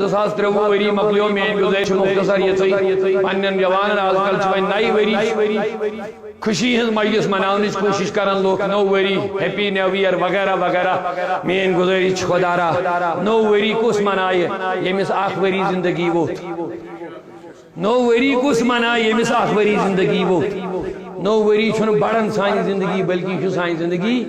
2023 وری مکلیو مین گزارش مختصر یہ پنن جوان آج کل چھ نئی وری خوشی ہز مجلس مناونچ کوشش کرن لوگ نو وری ہیپی نیو ایئر وغیرہ وغیرہ مین گزارش خدارا نو وری کس منائے یمس اخ وری زندگی ووت نو وری کس منائے یمس اخ وری زندگی ووت نو وری چھن بڑن سانی زندگی بلکہ سانی زندگی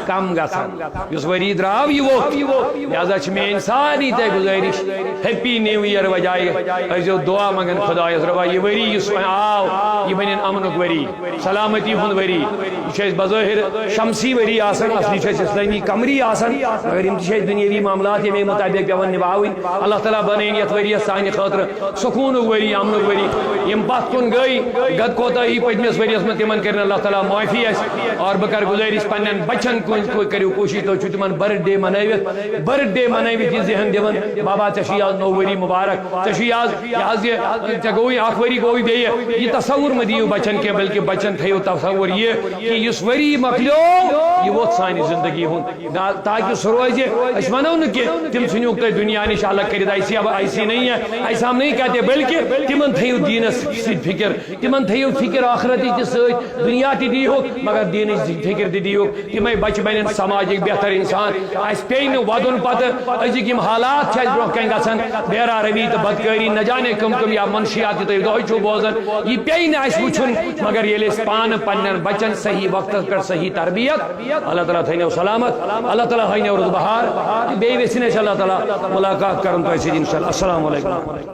کم گژھان اس وری دراو یہ ووت لہذا چھ مین ساری تے گزارش ہیپی نیو ایئر وجائے ازو دعا منگن خدایس روا یہ وری اس آو یہ بنن امنک وری سلامتی ہند وری یہ بظاہر شمسی وری آسن اصلی چھ اسلامی قمری آسن اگر یم چھ دنیاوی معاملات یمے مطابق پیون نبھاوین اللہ تعالی بنین یت وری سانی خاطر سکون وری امن وری یم پت کن گئی گد کوتاہی پتمس وریس میں تمن کرن اللہ تعالی معافی اس اور بکر گزارش پنن بچن کو کریو کوشش تو تمن برتھ ڈے مناوت یہ ذہن دون بابا چشی آز نو وری مبارک چشی آز گوئی اخ وری گوئی بیہ یہ تصور مدیو بچن کے بلکہ بچن تھیو تصور یہ کہ اس وری مکلیو یہ ووت سانی زندگی ہن تاکہ سہ روز اس ونو نا کہ تم ژھنوک تھی دنیا نش الگ کرت ایسی نہیں ہے ایسا ہم نہیں کہتے بلکہ تمن تھیو دینس ست فکر تمن تھیو فکر آخرتی تہ ست دنیا تہ دیہوک مگر دینچ فکر تہ دیہوک تمے بچہ بنن سماجک بہتر انسان اس پی ودن پتہ ازک یم حالات برو کن گھان بیرا روی تو بدکاری نہ جانے کم کم یا منشیات تھی دہے چھو بوزان یہ پی نا اس وچن مگر یل پان پنن بچن صحیح وقت پر صحیح تربیت اللہ تعالیٰ تھینو سلامت اللہ تعالیٰ ہینو رد بہار بیٚیہِ ویژھِ نہٕ اَسہِ اللہ تعالیٰ ملاقات کرن تۄہہِ سۭتۍ انشاءاللہ السلام علیکم